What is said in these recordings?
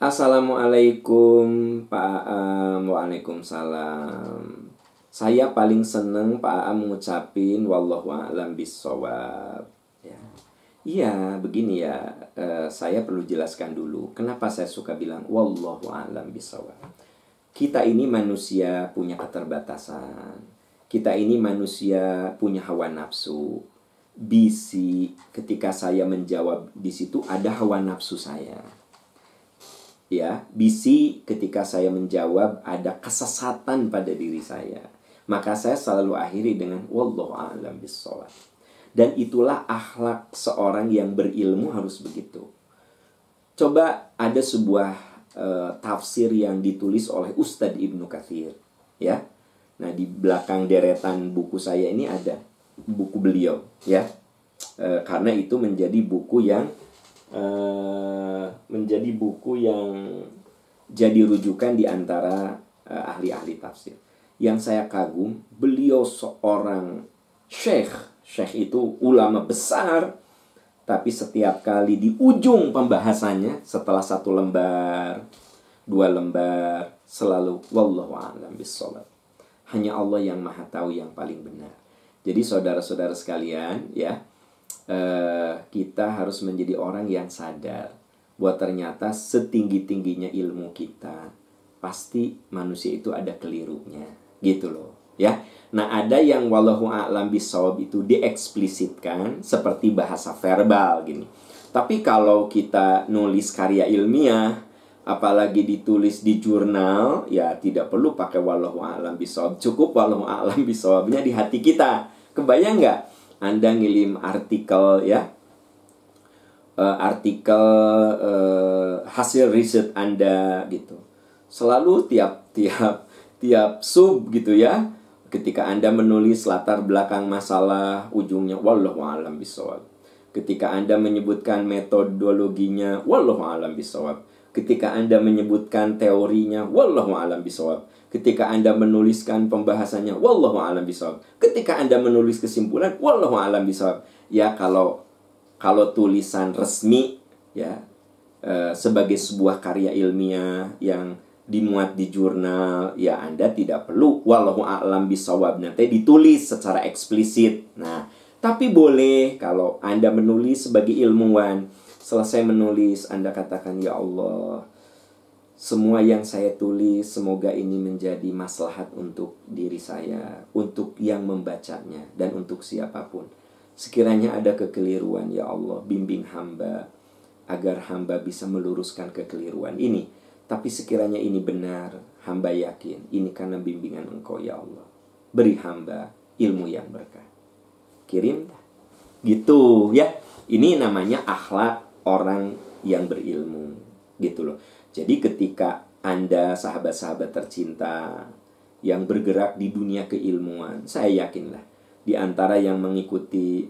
Assalamualaikum Pak Aam. Waalaikumsalam. Saya paling seneng Pak Aam ngucapin wallahu a'lam bishawab. Ya. Iya, begini ya. Saya perlu jelaskan dulu kenapa saya suka bilang wallahu a'lam bishawab. Kita ini manusia punya keterbatasan. Kita ini manusia punya hawa nafsu. Bisi, ketika saya menjawab di situ ada hawa nafsu saya. Ya, bisi ketika saya menjawab ada kesesatan pada diri saya. Maka saya selalu akhiri dengan wallahu a'lam bishawab. Dan itulah akhlak seorang yang berilmu harus begitu. Coba ada sebuah tafsir yang ditulis oleh Ustadz Ibnu Katsir, ya. Nah, di belakang deretan buku saya ini ada buku beliau, ya. Karena itu menjadi buku yang jadi rujukan di antara ahli-ahli tafsir. Yang saya kagum, beliau seorang syekh. Syekh itu ulama besar, tapi setiap kali di ujung pembahasannya, setelah 1 lembar, 2 lembar, selalu wallahu a'lam bishawab. Hanya Allah yang maha tahu yang paling benar. Jadi saudara-saudara sekalian, ya, kita harus menjadi orang yang sadar bahwa ternyata setinggi-tingginya ilmu kita, pasti manusia itu ada kelirunya, gitu loh, ya. Nah, ada yang wallahu a'lam bishawab itu dieksplisitkan seperti bahasa verbal gini. Tapi kalau kita nulis karya ilmiah, apalagi ditulis di jurnal, ya tidak perlu pakai wallahu a'lam bishawab. Cukup wallahu a'lam bishawabnya di hati kita. Kebayang nggak? Anda ngirim artikel, ya, hasil riset Anda gitu. Selalu tiap sub gitu, ya. Ketika Anda menulis latar belakang masalah, ujungnya wallahu a'lam bishawab. Ketika Anda menyebutkan metodologinya, wallahu a'lam bishawab. Ketika Anda menyebutkan teorinya, wallahu a'lam bishawab. Ketika Anda menuliskan pembahasannya, wallahu a'lam bishawab. Ketika Anda menulis kesimpulan, wallahu a'lam bishawab. Ya, kalau tulisan resmi, ya, sebagai sebuah karya ilmiah yang dimuat di jurnal, ya Anda tidak perlu wallahu a'lam bishawab nanti ditulis secara eksplisit. Nah, tapi boleh kalau Anda menulis sebagai ilmuwan, selesai menulis Anda katakan, ya Allah, semua yang saya tulis semoga ini menjadi maslahat untuk diri saya, untuk yang membacanya, dan untuk siapapun. Sekiranya ada kekeliruan, ya Allah, bimbing hamba agar hamba bisa meluruskan kekeliruan ini. Tapi sekiranya ini benar, hamba yakin ini karena bimbingan Engkau, ya Allah. Beri hamba ilmu yang berkah. Kirim, gitu, ya. Ini namanya akhlak orang yang berilmu, gitu loh. Jadi ketika Anda sahabat-sahabat tercinta yang bergerak di dunia keilmuan, saya yakinlah di antara yang mengikuti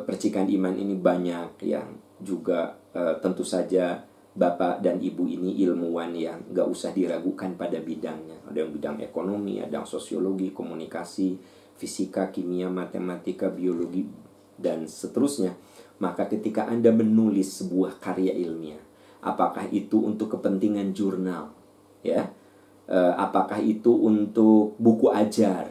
percikan iman ini banyak yang juga tentu saja Bapak dan Ibu ini ilmuwan yang gak usah diragukan pada bidangnya. Ada yang bidang ekonomi, ada yang sosiologi, komunikasi, fisika, kimia, matematika, biologi, dan seterusnya. Maka ketika Anda menulis sebuah karya ilmiah, apakah itu untuk kepentingan jurnal, ya, apakah itu untuk buku ajar,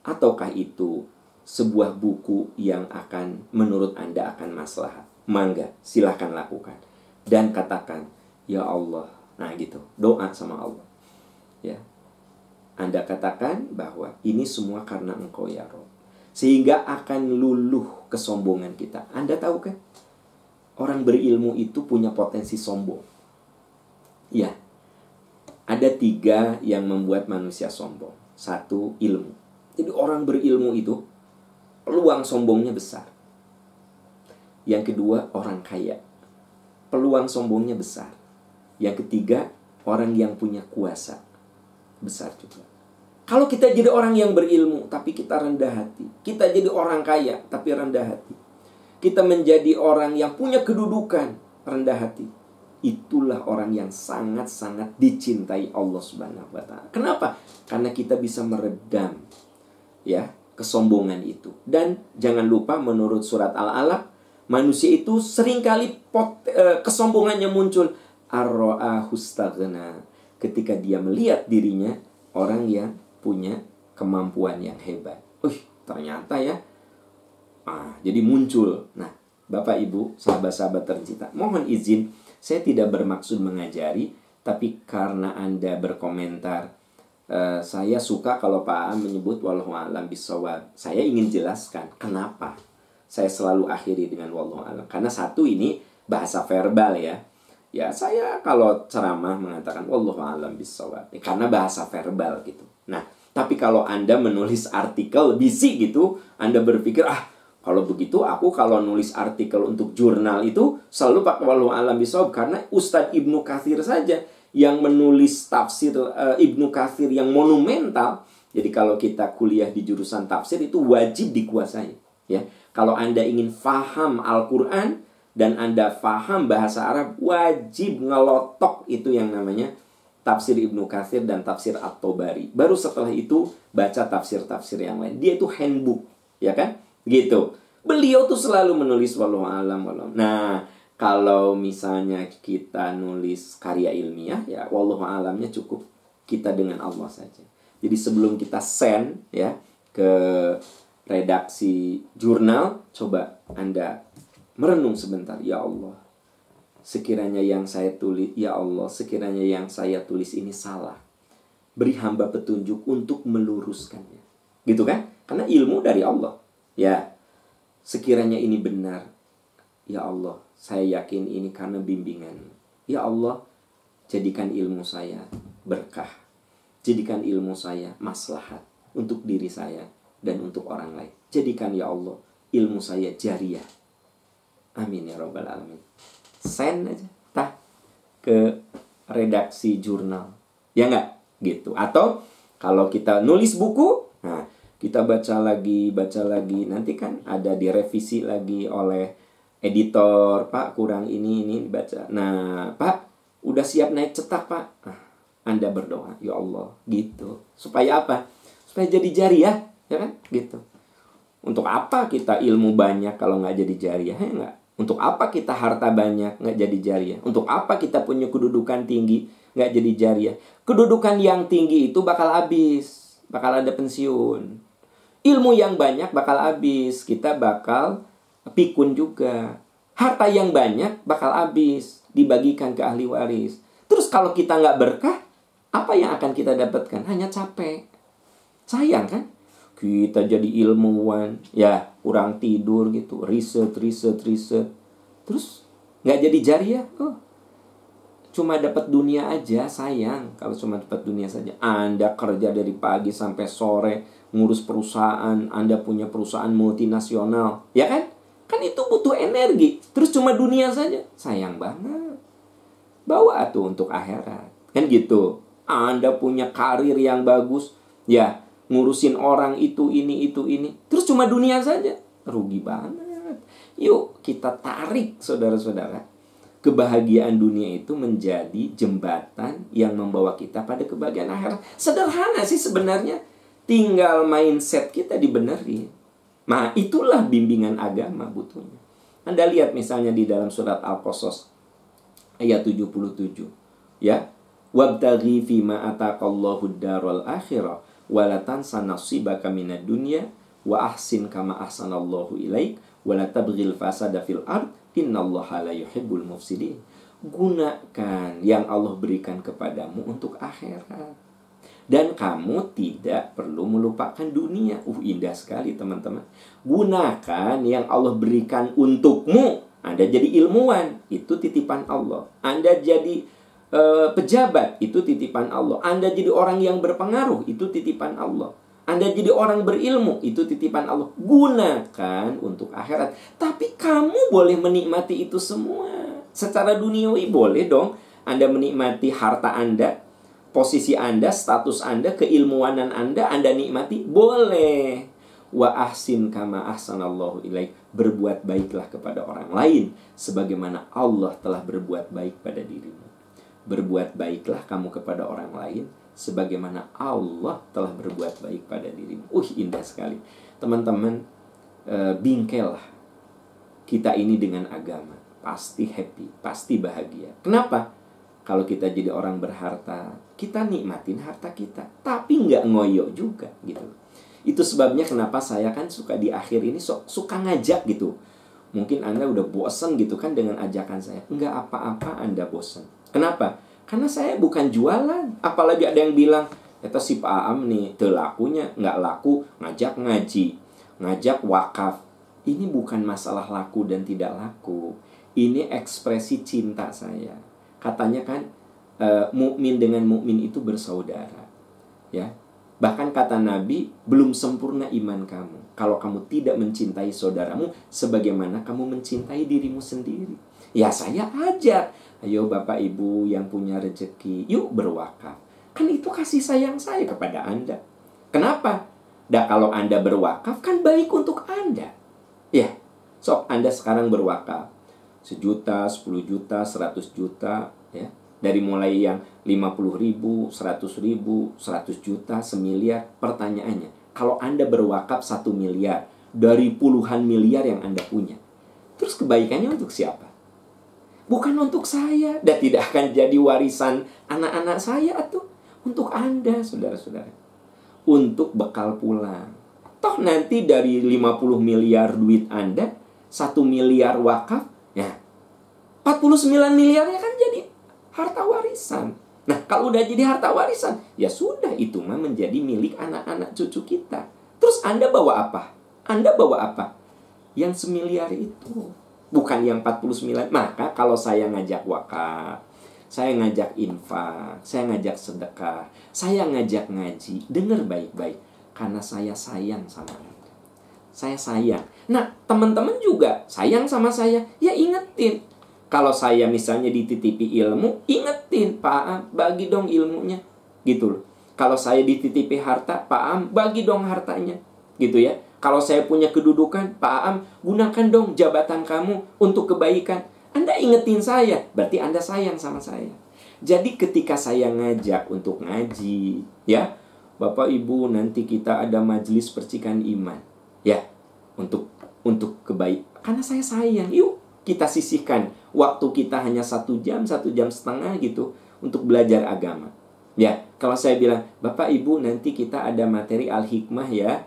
ataukah itu sebuah buku yang akan menurut Anda akan maslahat, mangga silahkan lakukan dan katakan ya Allah. Nah gitu, doa sama Allah, ya. Anda katakan bahwa ini semua karena Engkau ya Rob, sehingga akan luluh kesombongan kita. Anda tahu kan, orang berilmu itu punya potensi sombong. Ya, ada 3 yang membuat manusia sombong. 1, ilmu. Jadi orang berilmu itu peluang sombongnya besar. Yang kedua, orang kaya, peluang sombongnya besar. Yang ketiga, orang yang punya kuasa, besar juga. Kalau kita jadi orang yang berilmu tapi kita rendah hati, kita jadi orang kaya tapi rendah hati, kita menjadi orang yang punya kedudukan, rendah hati, itulah orang yang sangat-sangat dicintai Allah Subhanahu wa Ta'ala. Kenapa? Karena kita bisa meredam, ya, kesombongan itu. Dan jangan lupa menurut surat Al-Alaq, manusia itu seringkali kesombongannya muncul ar-ra'ahu istaghna. Ketika dia melihat dirinya orang yang punya kemampuan yang hebat. Ternyata ya. Jadi muncul. Nah, Bapak Ibu, sahabat-sahabat tercinta, mohon izin, saya tidak bermaksud mengajari, tapi karena Anda berkomentar, saya suka kalau Pak Aam menyebut wallahu a'lam bishawab. Saya ingin jelaskan kenapa saya selalu akhiri dengan wallahu a'lam. Karena satu, ini bahasa verbal ya. Ya, saya kalau ceramah mengatakan wallahu a'lam bishawab. Karena bahasa verbal gitu. Nah, tapi kalau Anda menulis artikel bisi gitu, Anda berpikir, kalau begitu aku kalau nulis artikel untuk jurnal itu selalu pakai wallahu a'lam bishawab. Karena Ustadz Ibnu Katsir saja yang menulis tafsir Ibnu Katsir yang monumental. Jadi kalau kita kuliah di jurusan tafsir itu wajib dikuasai ya. Kalau Anda ingin faham Al-Quran dan Anda faham bahasa Arab, wajib ngelotok itu yang namanya tafsir Ibnu Katsir dan tafsir At-Tabari. Baru setelah itu baca tafsir-tafsir yang lain. Dia itu handbook, ya kan? Gitu. Beliau tuh selalu menulis wallahu a'lam. Nah, kalau misalnya kita nulis karya ilmiah, ya wallahu a'lamnya cukup kita dengan Allah saja. Jadi sebelum kita send ya ke redaksi jurnal, coba Anda merenung sebentar. Ya Allah, sekiranya yang saya tulis, ya Allah, sekiranya yang saya tulis ini salah, beri hamba petunjuk untuk meluruskannya. Gitu kan? Karena ilmu dari Allah. Ya, sekiranya ini benar, ya Allah, saya yakin ini karena bimbingan. Ya Allah, jadikan ilmu saya berkah. Jadikan ilmu saya maslahat untuk diri saya dan untuk orang lain. Jadikan ya Allah ilmu saya jariyah. Amin ya rabbal alamin. Send aja ke redaksi jurnal. Ya enggak? Gitu. Atau kalau kita nulis buku, nah kita baca lagi. Nanti kan ada direvisi lagi oleh editor, Pak kurang ini dibaca. Nah, Pak udah siap naik cetak, Pak. Anda berdoa, ya Allah, gitu. Supaya apa? Supaya jadi jariyah, ya kan? Gitu. Untuk apa kita ilmu banyak kalau nggak jadi jariyah? Ya nggak? Untuk apa kita harta banyak nggak jadi jariyah? Untuk apa kita punya kedudukan tinggi nggak jadi jariyah? Kedudukan yang tinggi itu bakal habis, bakal ada pensiun. Ilmu yang banyak bakal habis, kita bakal pikun juga. Harta yang banyak bakal habis, dibagikan ke ahli waris. Terus kalau kita nggak berkah, apa yang akan kita dapatkan? Hanya capek. Sayang kan? Kita jadi ilmuwan, ya kurang tidur gitu, riset. Terus nggak jadi jariyah. Cuma dapat dunia aja, sayang. Kalau cuma dapat dunia saja. Anda kerja dari pagi sampai sore, ngurus perusahaan, Anda punya perusahaan multinasional, ya kan? Kan itu butuh energi. Terus cuma dunia saja, sayang banget. Bawa tuh untuk akhirat. Kan gitu. Anda punya karir yang bagus, ya ngurusin orang itu, ini. Terus cuma dunia saja, rugi banget. Yuk kita tarik saudara-saudara. Kebahagiaan dunia itu menjadi jembatan yang membawa kita pada kebahagiaan akhirat. Sederhana sih sebenarnya. Tinggal mindset kita dibenerin. Nah, itulah bimbingan agama butuhnya. Anda lihat misalnya di dalam surat Al-Qasas ayat 77. Ya. Wabtaghi fima ataqallahu ad-daral akhirah wa la tansa nasibaka minad dunya wa ahsin kama ahsanallahu ilaik wa la tabghil fasada fil ard innallaha la yuhibbul mufsidin. Gunakan yang Allah berikan kepadamu untuk akhirat. Dan kamu tidak perlu melupakan dunia. Indah sekali teman-teman. Gunakan yang Allah berikan untukmu. Anda jadi ilmuwan, itu titipan Allah. Anda jadi pejabat, itu titipan Allah. Anda jadi orang yang berpengaruh, itu titipan Allah. Anda jadi orang berilmu, itu titipan Allah. Gunakan untuk akhirat. Tapi kamu boleh menikmati itu semua. Secara duniawi boleh dong. Anda menikmati harta Anda, posisi Anda, status Anda, keilmuanan Anda nikmati. Boleh. Wa ahsin kama ahsanallahu ilaik. Berbuat baiklah kepada orang lain sebagaimana Allah telah berbuat baik pada dirimu. Berbuat baiklah kamu kepada orang lain sebagaimana Allah telah berbuat baik pada dirimu. Indah sekali. Teman-teman, bingkellah kita ini dengan agama. Pasti happy, pasti bahagia. Kenapa? Kalau kita jadi orang berharta, kita nikmatin harta kita, tapi nggak ngoyo juga gitu. Itu sebabnya kenapa saya kan suka di akhir ini suka ngajak gitu. Mungkin Anda udah bosen gitu kan dengan ajakan saya. Nggak apa-apa Anda bosen. Kenapa? Karena saya bukan jualan. Apalagi ada yang bilang, eta si Pak Am nih, lakunya nggak laku, ngajak ngaji, ngajak wakaf. Ini bukan masalah laku dan tidak laku. Ini ekspresi cinta saya. Katanya kan, mukmin dengan mukmin itu bersaudara. Ya. Bahkan kata Nabi, belum sempurna iman kamu kalau kamu tidak mencintai saudaramu sebagaimana kamu mencintai dirimu sendiri. Ya saya ajak, ayo Bapak Ibu yang punya rezeki, yuk berwakaf. Kan itu kasih sayang saya kepada Anda. Kenapa? Kalau Anda berwakaf kan baik untuk Anda. Ya, sok Anda sekarang berwakaf. 1 juta, 10 juta, 100 juta, ya. Dari mulai yang 50.000, 100.000, 100 juta, 1 miliar. Pertanyaannya, kalau Anda berwakaf 1 miliar dari puluhan miliar yang Anda punya, terus kebaikannya untuk siapa? Bukan untuk saya. Dan tidak akan jadi warisan anak-anak saya atau untuk Anda, saudara-saudara. Untuk bekal pulang. Toh nanti dari 50 miliar duit Anda, 1 miliar wakaf, ya 49 miliarnya kan jadi harta warisan. Nah, kalau udah jadi harta warisan, ya sudah, itu mah menjadi milik anak-anak cucu kita. Terus Anda bawa apa? Anda bawa apa? Yang 1 miliar itu, bukan yang 49. Maka kalau saya ngajak wakaf, saya ngajak infak, saya ngajak sedekah, saya ngajak ngaji, dengar baik-baik, karena saya sayang sama Anda. Saya sayang. Nah, teman-teman juga sayang sama saya. Ya ingetin. Kalau saya misalnya dititipi ilmu, ingetin, Pak Am, bagi dong ilmunya. Gitu loh. Kalau saya dititipi harta, Pak Am, bagi dong hartanya. Gitu ya. Kalau saya punya kedudukan, Pak Am, gunakan dong jabatan kamu untuk kebaikan. Anda ingetin saya, berarti Anda sayang sama saya. Jadi ketika saya ngajak untuk ngaji, ya, Bapak Ibu nanti kita ada majelis percikan iman. Ya, untuk kebaikan. Karena saya sayang, yuk kita sisihkan waktu kita hanya 1 jam, 1,5 jam gitu untuk belajar agama. Ya, kalau saya bilang, Bapak Ibu nanti kita ada materi Al-Hikmah ya,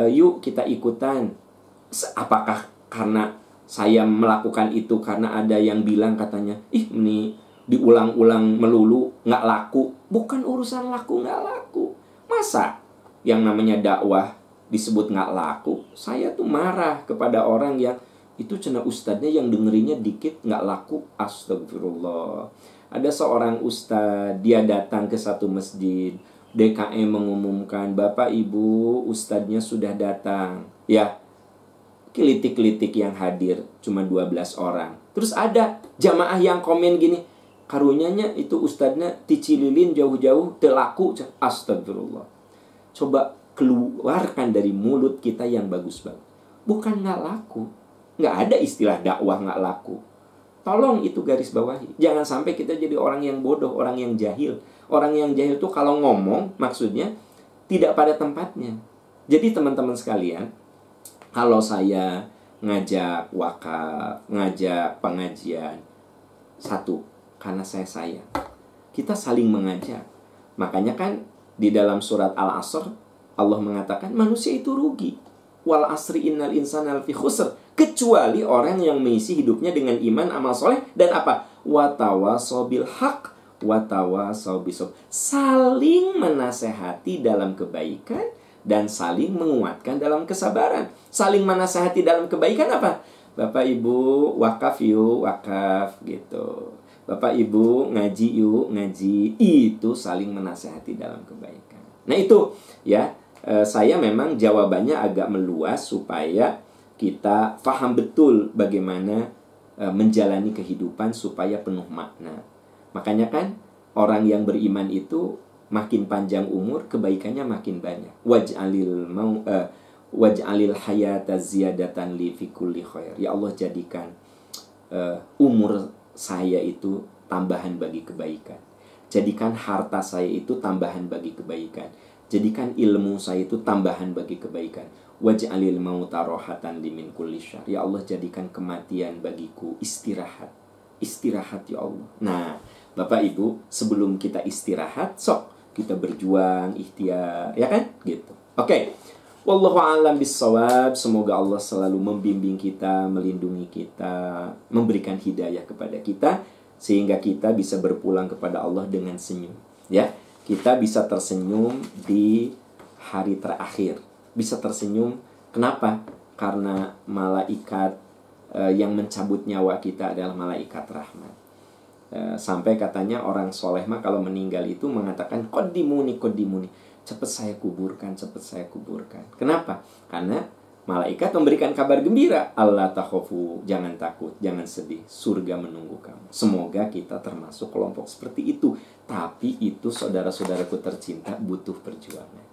yuk kita ikutan. Apakah karena saya melakukan itu karena ada yang bilang katanya, ini diulang-ulang melulu, nggak laku. Bukan urusan laku nggak laku. Masa yang namanya dakwah disebut nggak laku? Saya tuh marah kepada orang yang itu cenah ustadznya yang dengerinnya dikit nggak laku. Astagfirullah. Ada seorang ustadz, dia datang ke satu masjid, DKM mengumumkan, Bapak Ibu ustadznya sudah datang. Ya, kelitik-kelitik yang hadir cuma 12 orang. Terus ada jamaah yang komen gini, karunyanya itu ustadznya dicililin jauh-jauh, telaku. Astagfirullah. Coba keluarkan dari mulut kita yang bagus-bagus. Bukan nggak laku. Nggak ada istilah dakwah nggak laku. Tolong itu garis bawahi. Jangan sampai kita jadi orang yang bodoh, orang yang jahil. Orang yang jahil itu kalau ngomong maksudnya tidak pada tempatnya. Jadi teman-teman sekalian, kalau saya ngajak wakaf, ngajak pengajian, satu, karena saya sayang. Kita saling mengajak. Makanya kan di dalam surat Al-Asr Allah mengatakan manusia itu rugi. Wal asri innal insana lafi khusr. Kecuali orang yang mengisi hidupnya dengan iman, amal soleh, dan apa? Watawasau bil haq, watawasau bisabr. Saling menasehati dalam kebaikan dan saling menguatkan dalam kesabaran. Saling menasehati dalam kebaikan apa? Bapak Ibu wakaf yuk, wakaf gitu. Bapak Ibu ngaji yuk, ngaji. Itu saling menasehati dalam kebaikan. Nah itu ya, saya memang jawabannya agak meluas supaya kita paham betul bagaimana menjalani kehidupan supaya penuh makna. Makanya kan orang yang beriman itu makin panjang umur, kebaikannya makin banyak. Waj'alil hayata ziyadatan li fi kulli khair. Ya Allah, jadikan umur saya itu tambahan bagi kebaikan. Jadikan harta saya itu tambahan bagi kebaikan. Jadikan ilmu saya itu tambahan bagi kebaikan. Waj'alil mauta rohatan limin kulli syarr. Ya Allah, jadikan kematian bagiku istirahat. Istirahat ya Allah. Nah, Bapak Ibu, sebelum kita istirahat, sok kita berjuang, ikhtiar, ya kan? Gitu. Oke. Wallahu a'lam bissawab. Semoga Allah selalu membimbing kita, melindungi kita, memberikan hidayah kepada kita sehingga kita bisa berpulang kepada Allah dengan senyum, ya. Kita bisa tersenyum di hari terakhir. Bisa tersenyum kenapa? Karena malaikat yang mencabut nyawa kita adalah malaikat rahmat. Sampai katanya orang soleh mah kalau meninggal itu mengatakan qaddimuni, cepat saya kuburkan, cepat saya kuburkan. Kenapa? Karena malaikat memberikan kabar gembira, Allah takhafu, jangan takut, jangan sedih, surga menunggu kamu. Semoga kita termasuk kelompok seperti itu. Tapi itu saudara-saudaraku tercinta butuh perjuangan.